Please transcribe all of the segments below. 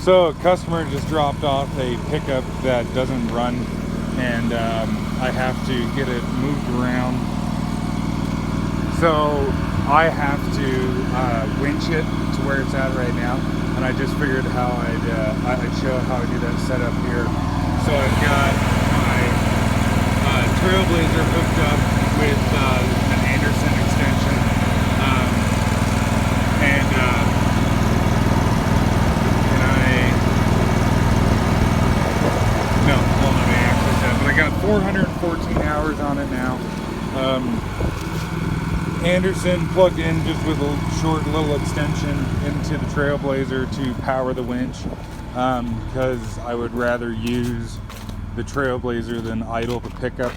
So a customer just dropped off a pickup that doesn't run, and I have to get it moved around. So I have to winch it to where it's at right now, and I just figured how I'd show how I do that setup here. So I've got my Trailblazer hooked up with an Anderson extension, I got 414 hours on it now. Anderson plugged in just with a short little extension into the Trailblazer to power the winch, because I would rather use the Trailblazer than idle the pickup.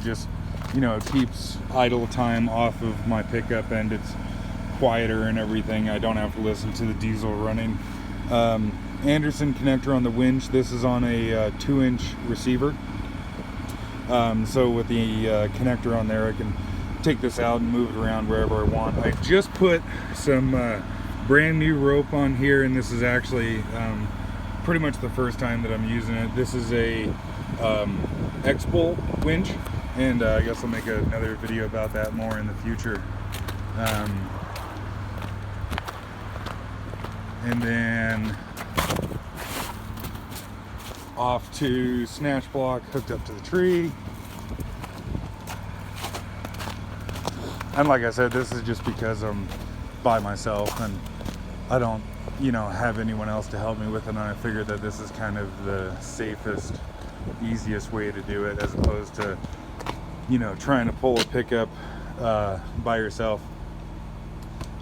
Just, you know, it keeps idle time off of my pickup, and it's quieter and everything. I don't have to listen to the diesel running. Anderson connector on the winch. This is on a 2-inch receiver. So with the connector on there, I can take this out and move it around wherever I want. I just put some brand new rope on here, and this is actually pretty much the first time that I'm using it. This is a X-Bolt winch, and I guess I'll make another video about that more in the future. And then off to snatch block, hooked up to the tree. And like I said, this is just because I'm by myself and I don't, you know, have anyone else to help me with it, and I figured that this is kind of the safest, easiest way to do it, as opposed to, you know, trying to pull a pickup by yourself.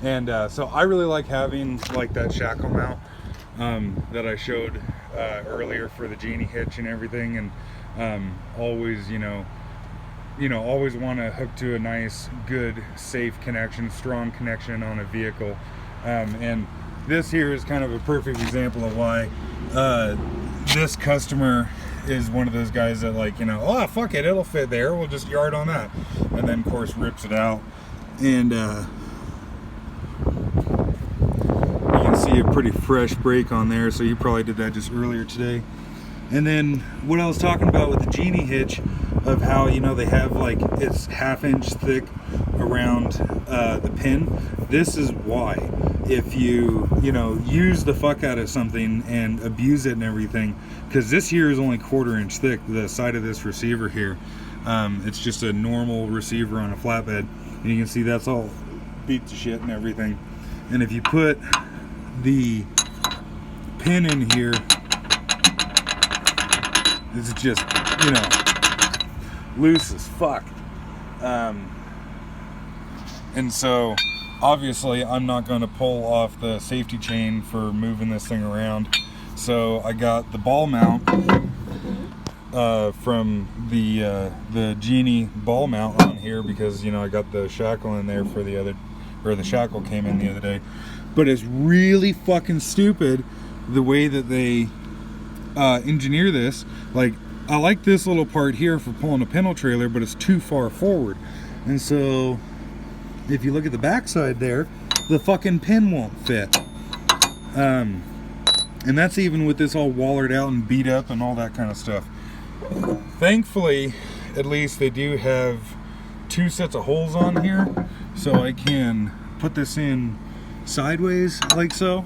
And so I really like having like that shackle mount that I showed earlier for the geny hitch and everything, and always, always want to hook to a nice, good, safe connection, strong connection on a vehicle. And this here is kind of a perfect example of why this customer is one of those guys that, like, you know, oh fuck it, it'll fit there, we'll just yard on that, and then of course rips it out. And you can see a pretty fresh break on there, so you probably did that just earlier today. And then what I was talking about with the geny hitch, of how, you know, they have like it's 1/2 inch thick around the pin. This is why, if you use the fuck out of something and abuse it and everything, because this here is only 1/4 inch thick, the side of this receiver here. It's just a normal receiver on a flatbed, and you can see that's all beat to shit and everything. And if you put the pin in here, it's just, you know, loose as fuck. And so obviously I'm not going to pull off the safety chain for moving this thing around. So I got the ball mount from the geny ball mount on here, because, you know, I got the shackle in there for the shackle came in the other day. But it's really fucking stupid the way that they engineer this. Like, I like this little part here for pulling a pintle trailer, but it's too far forward. And so if you look at the backside there, the fucking pin won't fit. And that's even with this all wallered out and beat up and all that kind of stuff. Thankfully, at least they do have 2 sets of holes on here, so I can put this in sideways like so,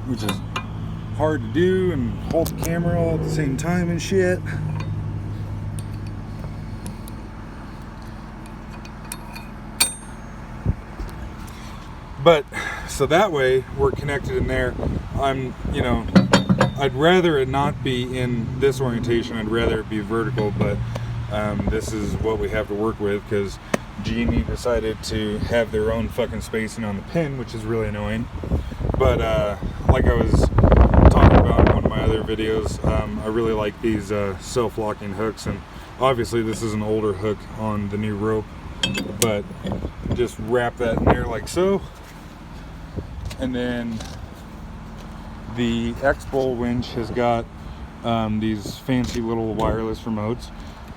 which is hard to do, and hold the camera all at the same time and shit. But so that way we're connected in there. I'd rather it not be in this orientation, I'd rather it be vertical, but this is what we have to work with, because Geny decided to have their own fucking spacing on the pin, which is really annoying. But like I was talking about in one of my other videos, I really like these self-locking hooks, and obviously this is an older hook on the new rope, but just wrap that in there like so. And then the X-Bolt winch has got these fancy little wireless remotes,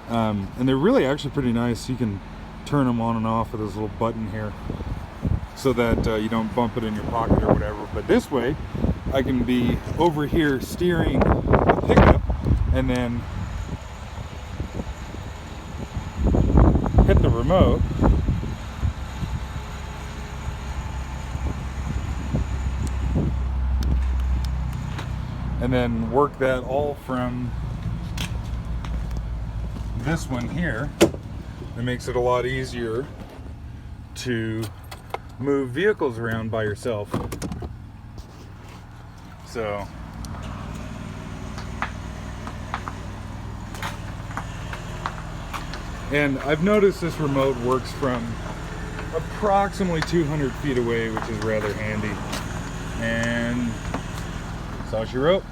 and they're really actually pretty nice. You can turn them on and off with this little button here. so that you don't bump it in your pocket or whatever. But this way, I can be over here steering the pickup and then hit the remote. And then work that all from this one here. It makes it a lot easier to move vehicles around by yourself. So and I've noticed this remote works from approximately 200 feet away, which is rather handy. And saw she wrote.